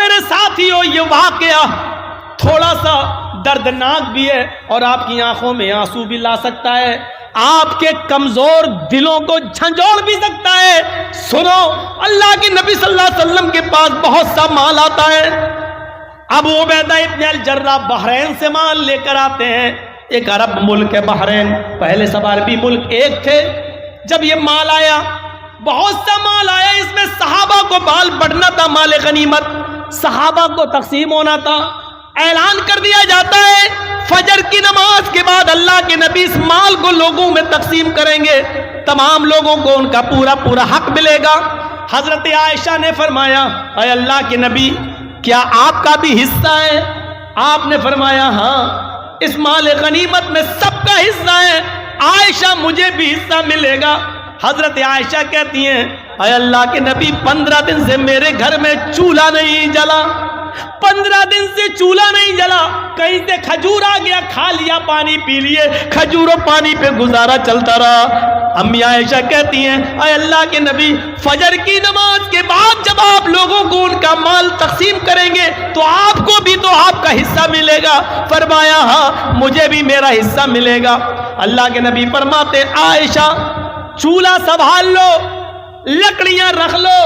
میرے ساتھیوں یہ واقعہ تھوڑا سا دردناک بھی ہے اور آپ کی آنکھوں میں آنسو بھی لا سکتا ہے، آپ کے کمزور دلوں کو جھنجھوڑ بھی سکتا ہے۔ سنو، اللہ کے نبی صلی اللہ علیہ وسلم کے پاس بہت سا مال آتا ہے۔ ابو عبیدہ ابن الجراح بحرین سے مال لے کر آتے ہیں، ایک عرب ملک ہے بحرین، پہلے سب عربی ملک ایک تھے۔ جب یہ مال آیا، بہت سا مال آیا، اس میں صحابہ کو بال بڑھنا تھا، مال غنیمت صحابہ کو تقسیم ہونا تھا۔ اعلان کر دیا جاتا ہے فجر کی نماز کے بعد اللہ کے نبی اس مال کو لوگوں میں تقسیم کریں گے، تمام لوگوں کو ان کا پورا پورا حق ملے گا۔ حضرت عائشہ نے فرمایا اے اللہ کے نبی، کیا آپ کا بھی حصہ ہے؟ آپ نے فرمایا ہاں، اس مال غنیمت میں سب کا حصہ ہے، عائشہ مجھے بھی حصہ ملے گا۔ حضرت عائشہ کہتی ہیں اے اللہ کے نبی، 15 دن سے میرے گھر میں چولہا نہیں جلا، 15 دن سے چولہا نہیں جلا، کہیں سے کھجور آ گیا کھا لیا، پانی پی لیے، کھجور و پانی پہ گزارا چلتا رہا۔ امی عائشہ کہتی ہیں اے اللہ کے نبی، فجر کی نماز کے بعد جب آپ لوگوں کو ان کا مال تقسیم کریں گے تو آپ کو بھی تو آپ کا حصہ ملے گا۔ فرمایا ہاں، مجھے بھی میرا حصہ ملے گا۔ اللہ کے نبی فرماتے عائشہ، چولہا سنبھال لو، لکڑیاں رکھ لو،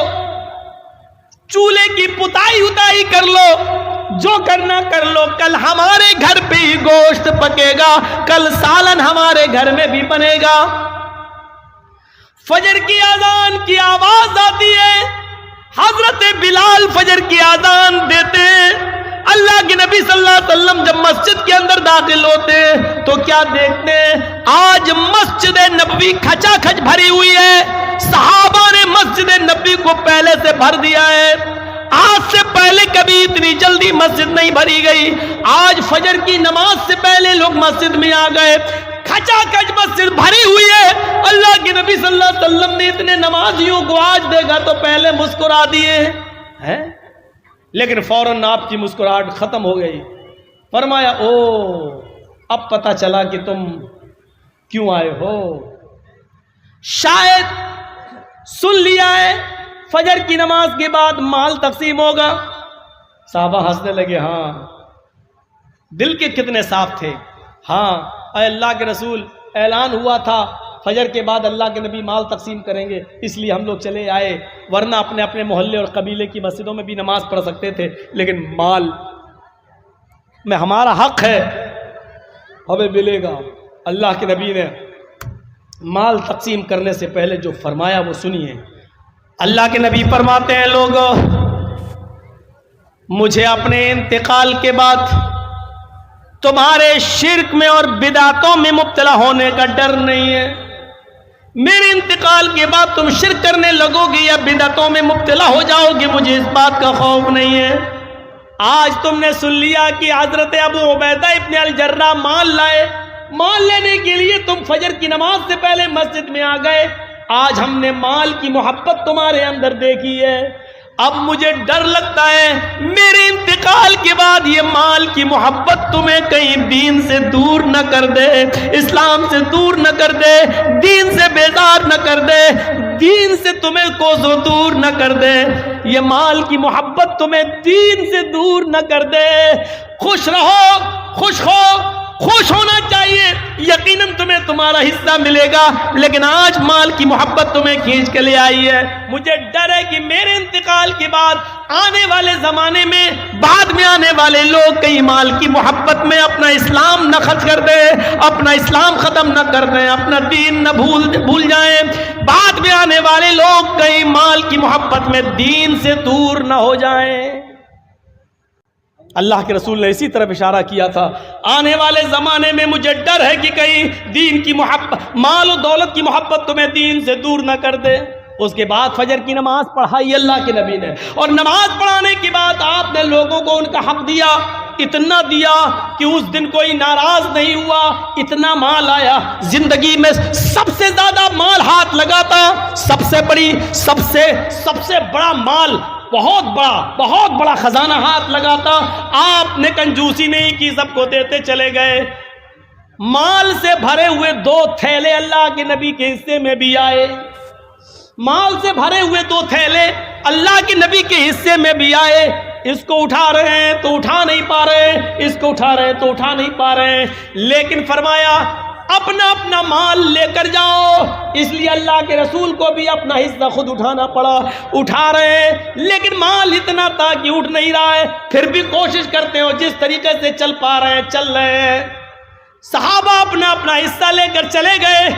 چولہے کی پتائی اتائی کر لو، جو کرنا کر لو، کل ہمارے گھر پہ ہی گوشت پکے گا، کل سالن ہمارے گھر میں بھی بنے گا۔ فجر کی اذان کی آواز آتی ہے، حضرت بلال فجر کی اذان دیتے ہیں۔ اللہ کے نبی صلی اللہ علیہ وسلم جب مسجد کے اندر داخل ہوتے ہیں تو کیا دیکھتے ہیں؟ آج مسجد نبوی کھچا کھچ بھری ہوئی ہے، صحابہ نے مسجد نبوی کو پہلے سے بھر دیا ہے۔ آج سے پہلے کبھی اتنی جلدی مسجد نہیں بھری گئی، آج فجر کی نماز سے پہلے لوگ مسجد میں آ گئے، کھچا کھچ مسجد بھری ہوئی ہے۔ اللہ کے نبی صلی اللہ علیہ وسلم نے اتنے نمازیوں کو آج دیکھا تو پہلے مسکرا دیے ہیں، لیکن فوراً آپ کی مسکراہٹ ختم ہو گئی۔ فرمایا او، اب پتہ چلا کہ تم کیوں آئے ہو، شاید سن لیا ہے فجر کی نماز کے بعد مال تقسیم ہوگا۔ صحابہ ہنسنے لگے، ہاں، دل کے کتنے صاف تھے۔ ہاں اے اللہ کے رسول، اعلان ہوا تھا فجر کے بعد اللہ کے نبی مال تقسیم کریں گے، اس لیے ہم لوگ چلے آئے، ورنہ اپنے اپنے محلے اور قبیلے کی مسجدوں میں بھی نماز پڑھ سکتے تھے، لیکن مال میں ہمارا حق ہے، ہمیں ملے گا۔ اللہ کے نبی نے مال تقسیم کرنے سے پہلے جو فرمایا وہ سنیے۔ اللہ کے نبی فرماتے ہیں لوگوں، مجھے اپنے انتقال کے بعد تمہارے شرک میں اور بدعتوں میں مبتلا ہونے کا ڈر نہیں ہے۔ میرے انتقال کے بعد تم شرک کرنے لگو گے یا بدعتوں میں مبتلا ہو جاؤ گے، مجھے اس بات کا خوف نہیں ہے۔ آج تم نے سن لیا کہ حضرت ابو عبیدہ ابن الجراح مال لائے، مال لینے کے لیے تم فجر کی نماز سے پہلے مسجد میں آ گئے۔ آج ہم نے مال کی محبت تمہارے اندر دیکھی ہے، اب مجھے ڈر لگتا ہے میرے انتقال کے بعد یہ مال کی محبت تمہیں کہیں دین سے دور نہ کر دے، اسلام سے دور نہ کر دے، دین سے بیزار نہ کر دے، دین سے تمہیں کوسوں دور نہ کر دے، یہ مال کی محبت تمہیں دین سے دور نہ کر دے۔ خوش رہو، خوش ہو، خوش ہونا چاہیے، یقیناً تمہیں تمہارا حصہ ملے گا، لیکن آج مال کی محبت تمہیں کھینچ کے لے آئی ہے۔ مجھے ڈر ہے کہ میرے انتقال کے بعد آنے والے زمانے میں، بعد میں آنے والے لوگ کہیں مال کی محبت میں اپنا اسلام نہ خرچ کر دیں، اپنا اسلام ختم نہ کر دیں، اپنا دین نہ بھول جائیں، بعد میں آنے والے لوگ کہیں مال کی محبت میں دین سے دور نہ ہو جائیں۔ اللہ کے رسول نے اسی طرف اشارہ کیا تھا، آنے والے زمانے میں مجھے ڈر ہے کہ کہیں دین کی محبت، مال و دولت کی محبت تمہیں دین سے دور نہ کر دے۔ اس کے بعد فجر کی نماز پڑھائی اللہ کے نبی نے، اور نماز پڑھانے کے بعد آپ نے لوگوں کو ان کا حق دیا، اتنا دیا کہ اس دن کوئی ناراض نہیں ہوا، اتنا مال آیا، زندگی میں سب سے زیادہ مال ہاتھ لگا تھا، سب سے بڑا مال، بہت بڑا خزانہ ہاتھ لگا تھا، آپ نے کنجوسی نہیں کی، سب کو دیتے چلے گئے۔ مال سے بھرے ہوئے 2 تھیلے اللہ کے نبی کے حصے میں بھی آئے، مال سے بھرے ہوئے 2 تھیلے اللہ کے نبی کے حصے میں بھی آئے۔ اس کو اٹھا رہے ہیں تو اٹھا نہیں پا رہے، اس کو اٹھا رہے ہیں تو اٹھا نہیں پا رہے، لیکن فرمایا اپنا اپنا مال لے کر جاؤ۔ اس لیے اللہ کے رسول کو بھی اپنا حصہ خود اٹھانا پڑا۔ اٹھا رہے ہیں لیکن مال اتنا تھا کہ اٹھ نہیں رہا ہے، پھر بھی کوشش کرتے ہو جس طریقے سے چل پا رہے ہیں چل رہے ہیں۔ صحابہ اپنا اپنا حصہ لے کر چلے گئے،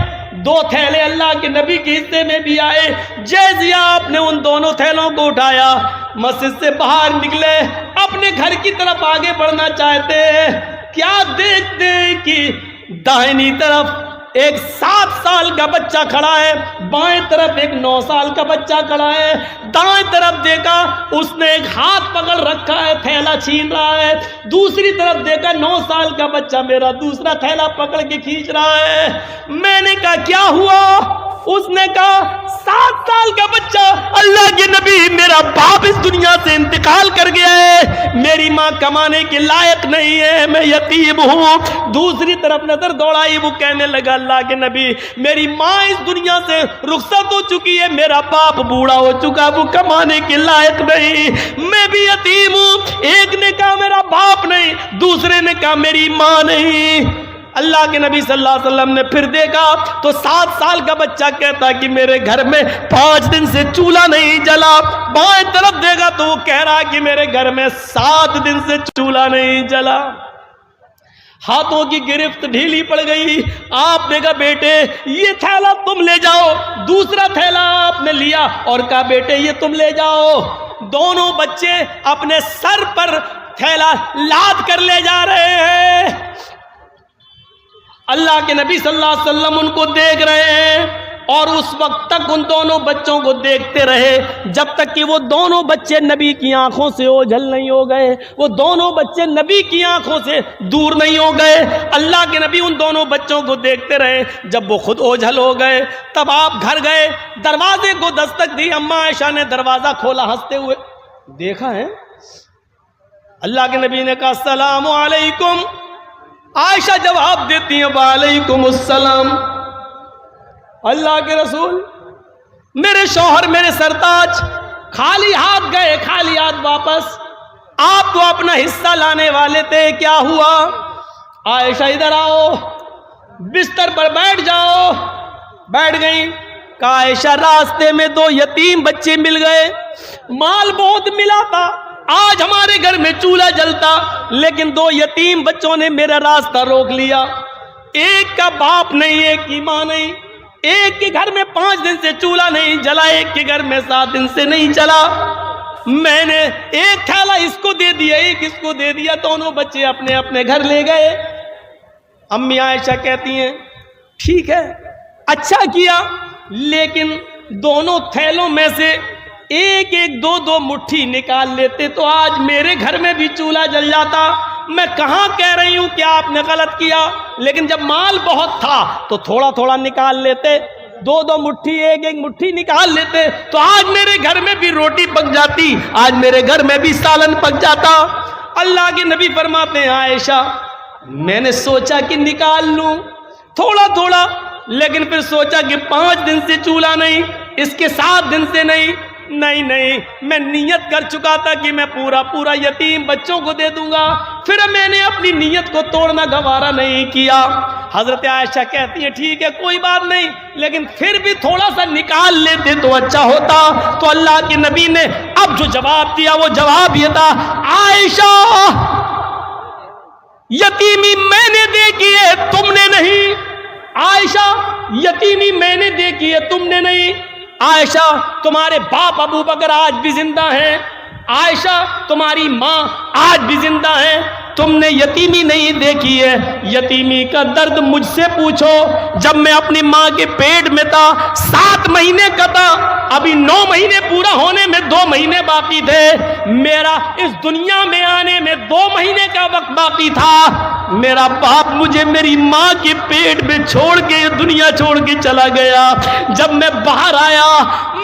2 تھیلے اللہ کے نبی کے حصے میں بھی آئے۔ جیسے آپ نے ان دونوں تھیلوں کو اٹھایا، مسجد سے باہر نکلے، اپنے گھر کی طرف آگے بڑھنا چاہتے ہیں، کیا دیکھتے ہیں کہ دائنی طرف ایک 7 سال کا بچہ کھڑا ہے، بائیں طرف ایک 9 سال کا بچہ کھڑا ہے۔ دائیں طرف دیکھا، اس نے ایک ہاتھ پکڑ رکھا ہے، تھیلا چھین رہا ہے۔ دوسری طرف دیکھا، 9 سال کا بچہ میرا دوسرا تھیلا پکڑ کے کھینچ رہا ہے۔ میں نے کہا کیا ہوا؟ اس نے کہا 7 سال کا بچہ، اللہ کے نبی میرا باپ اس دنیا سے انتقال کر گیا ہے، میری ماں کمانے کے لائق نہیں ہے، میں یتیم ہوں۔ دوسری طرف نظر دوڑائی، وہ کہنے لگا اللہ کے نبی میری ماں اس دنیا سے رخصت ہو چکی ہے، میرا باپ بوڑھا ہو چکا، وہ کمانے کے لائق نہیں، میں بھی یتیم ہوں۔ ایک نے کہا میرا باپ نہیں، دوسرے نے کہا میری ماں نہیں۔ اللہ کے نبی صلی اللہ علیہ وسلم نے پھر دیکھا تو 7 سال کا بچہ کہتا کہ میرے گھر میں 5 دن سے چولہا نہیں جلا۔ بائیں طرف دیکھا تو وہ کہہ رہا کہ میرے گھر میں 7 دن سے چولہا نہیں جلا۔ ہاتھوں کی گرفت ڈھیلی پڑ گئی۔ آپ نے کہا بیٹے یہ تھیلا تم لے جاؤ۔ دوسرا تھیلا آپ نے لیا اور کہا بیٹے یہ تم لے جاؤ۔ دونوں بچے اپنے سر پر تھیلا لاد کر لے جا رہے ہیں۔ اللہ کے نبی صلی اللہ علیہ وسلم ان کو دیکھ رہے ہیں اور اس وقت تک ان دونوں بچوں کو دیکھتے رہے جب تک کہ وہ دونوں بچے نبی کی آنکھوں سے اوجھل نہیں ہو گئے، وہ دونوں بچے نبی کی آنکھوں سے دور نہیں ہو گئے۔ اللہ کے نبی ان دونوں بچوں کو دیکھتے رہے، جب وہ خود اوجھل ہو گئے تب آپ گھر گئے، دروازے کو دستک دی، اماں عائشہ نے دروازہ کھولا، ہنستے ہوئے دیکھا ہے۔ اللہ کے نبی نے کہا السلام علیکم۔ عائشہ جواب دیتی ہیں وعلیکم السلام۔ اللہ کے رسول میرے شوہر میرے سرتاج خالی ہاتھ گئے، خالی ہاتھ واپس، آپ تو اپنا حصہ لانے والے تھے، کیا ہوا؟ عائشہ ادھر آؤ، بستر پر بیٹھ جاؤ۔ بیٹھ گئی۔ کہا عائشہ راستے میں 2 یتیم بچے مل گئے، مال بہت ملا تھا، آج ہمارے گھر میں چولہا جلتا، لیکن 2 یتیم بچوں نے میرا راستہ روک لیا۔ ایک کا باپ نہیں، ایک کی ماں نہیں، ایک کے گھر میں 5 دن سے چولہا نہیں جلا، ایک کے گھر میں 7 دن سے نہیں جلا۔ میں نے ایک تھیلا اس کو دے دیا، ایک اس کو دے دیا، دونوں بچے اپنے اپنے گھر لے گئے۔ امی عائشہ کہتی ہیں ٹھیک ہے اچھا کیا، لیکن دونوں تھیلوں میں سے ایک ایک 2 مٹھی نکال لیتے تو آج میرے گھر میں بھی چولہا جل جاتا۔ میں کہاں کہہ رہی ہوں کہ آپ نے غلط کیا، لیکن جب مال بہت تھا تو تھوڑا تھوڑا نکال لیتے، 2 مٹھی ایک ایک مٹھی نکال لیتے تو آج میرے گھر میں بھی روٹی پک جاتی، آج میرے گھر میں بھی سالن پک جاتا۔ اللہ کے نبی فرماتے ہیں عائشہ میں نے سوچا کہ نکال لوں تھوڑا تھوڑا، لیکن پھر سوچا کہ 5 دن سے چولہا نہیں، اس کے 7 دن سے نہیں، میں نیت کر چکا تھا کہ میں پورا یتیم بچوں کو دے دوں گا، پھر میں نے اپنی نیت کو توڑنا گوارا نہیں کیا۔ حضرت عائشہ کہتی ہیں ٹھیک ہے کوئی بات نہیں، لیکن پھر بھی تھوڑا سا نکال لیتے تو اچھا ہوتا۔ تو اللہ کے نبی نے اب جو جواب دیا وہ جواب یہ تھا عائشہ یتیمی میں نے دیکھی ہے تم نے نہیں، عائشہ یتیمی میں نے دیکھی ہے تم نے نہیں، عائشہ تمہارے باپ ابو بکر آج بھی زندہ ہیں، عائشہ تمہاری ماں آج بھی زندہ ہیں، تم نے یتیمی نہیں دیکھی ہے، یتیمی کا درد مجھ سے پوچھو۔ جب میں اپنی ماں کے پیٹ میں تھا 7 مہینے کا تھا، ابھی 9 مہینے پورا ہونے میں 2 مہینے باقی تھے، میرا اس دنیا میں آنے میں 2 مہینے کا وقت باقی تھا، میرا باپ مجھے میری ماں کے پیٹ میں چھوڑ کے دنیا چھوڑ کے چلا گیا۔ جب میں باہر آیا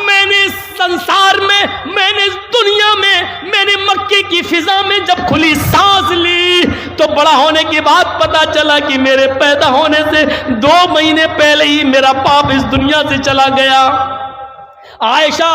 میں نے اس سنسار میں، میں نے اس دنیا میں، میں نے مکے کی فضا میں جب کھلی سانس لی تو بڑا ہونے کے بعد پتا چلا کہ میرے پیدا ہونے سے 2 مہینے پہلے ہی میرا باپ اس دنیا سے چلا گیا۔ عائشہ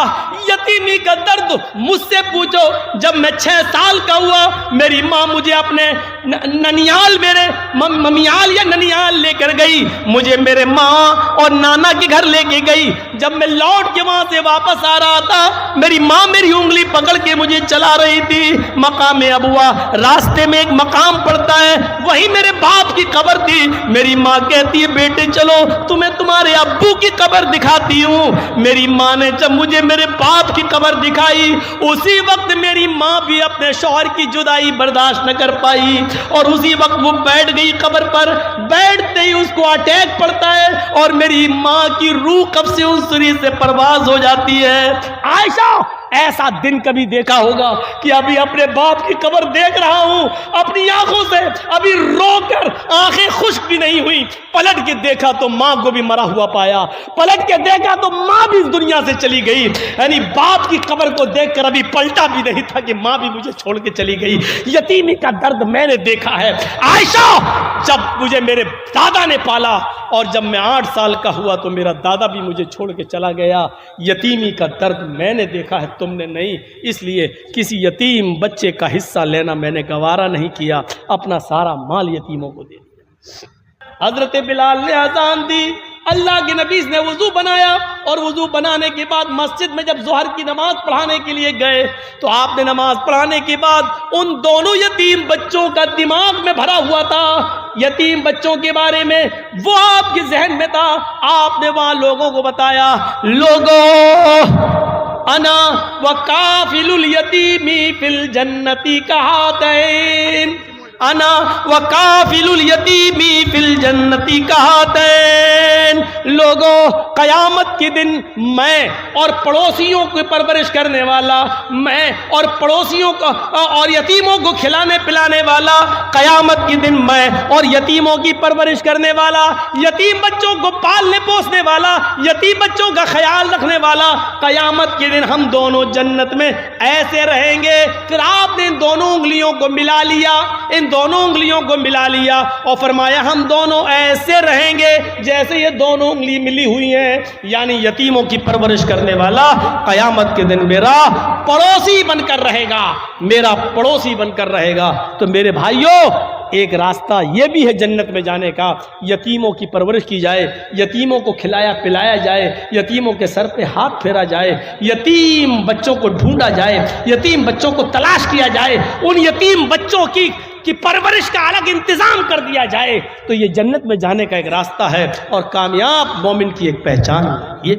یتیمی کا درد مجھ سے پوچھو. جب میں 6 سال کا ہوا میری ماں مجھے اپنے ننیال میرے ممیال یا ننیال لے کر گئی. مجھے میرے ماں اور نانا کے گھر لے کے گئی. جب میں لوٹ کے وہاں سے واپس آ رہا تھا میری ماں میری انگلی پکڑ کے مجھے چلا رہی تھی. مقام ابوا راستے میں ایک مقام پڑتا ہے وہی میرے باپ کی قبر تھی. میری ماں کہتی ہے بیٹے چلو تمہیں تمہارے ابو کی قبر دکھاتی ہوں. میری ماں نے جب مجھے میرے باپ کی قبر دکھائی اسی وقت میری ماں بھی اپنے شوہر کی جدائی برداشت نہ کر پائی اور اسی وقت وہ بیٹھ گئی قبر پر. بیٹھتے ہی اس کو اٹیک پڑتا ہے اور میری ماں کی روح قبض عنصری سے پرواز ہو جاتی ہے. عائشہ ایسا دن کبھی دیکھا ہوگا کہ ابھی اپنے باپ کی قبر دیکھ رہا ہوں اپنی آنکھوں سے, ابھی رو کر آنکھیں خشک بھی نہیں ہوئی. پلٹ کے دیکھا تو ماں کو بھی مرا ہوا پایا, پلٹ کے دیکھا تو ماں بھی اس دنیا سے چلی گئی. یعنی باپ کی قبر کو دیکھ کر ابھی پلٹا بھی نہیں تھا کہ ماں بھی مجھے چھوڑ کے چلی گئی. یتیمی کا درد میں نے دیکھا ہے. عائشہ جب مجھے میرے دادا نے پالا اور جب میں 8 سال کا ہوا تو میرا دادا بھی مجھے چھوڑ کے چلا گیا. یتیمی کا درد میں نے دیکھا ہے, تم نے نہیں. اس لیے کسی یتیم بچے کا حصہ لینا میں نے گوارا نہیں کیا, اپنا سارا مال یتیموں کو دے دیا. حضرت بلال نے اذان دی, اللہ کے نبی نے وضو بنایا اور وضو بنانے کے بعد مسجد میں جب ظہر کی نماز پڑھانے کے لیے گئے تو آپ نے نماز پڑھانے کے بعد ان دونوں یتیم بچوں کا دماغ میں بھرا ہوا تھا. یتیم بچوں کے بارے میں وہ آپ کے ذہن میں تھا. آپ نے وہاں لوگوں کو بتایا, لوگوں انا وکافل الیتیم فی الجنت کہاتین, انا وکافل الیتیم فی الجنت کہاتین. لوگوں قیامت کے دن میں اور پڑوسیوں کی پرورش کرنے والا, میں اور پڑوسیوں کو اور یتیموں کو کھلانے پلانے والا, قیامت کے دن میں اور یتیموں کی پرورش کرنے والا, یتیم بچوں کو پالنے پوسنے والا, یتیم بچوں کا خیال رکھنے والا, قیامت کے دن ہم دونوں جنت میں ایسے رہیں گے. پھر آپ نے ان دونوں انگلیوں کو ملا لیا, ان دونوں انگلیوں کو ملا لیا اور فرمایا ہم دونوں ایسے رہیں گے جیسے یہ دونوں انگلی ملی ہوئی ہیں. یعنی یتیموں کی پرورش کرنے والا قیامت کے دن میرا پڑوسی بن کر رہے گا, میرا پڑوسی بن کر رہے گا. تو میرے بھائیوں ایک راستہ یہ بھی ہے جنت میں جانے کا, یتیموں کی پرورش کی جائے, یتیموں کو کھلایا پلایا جائے, یتیموں کے سر پہ ہاتھ پھیرا جائے, یتیم بچوں کو ڈھونڈا جائے, یتیم بچوں کو تلاش کیا جائے, ان یتیم بچوں کی پرورش کا الگ انتظام کر دیا جائے. تو یہ جنت میں جانے کا ایک راستہ ہے اور کامیاب مومن کی ایک پہچان ہے.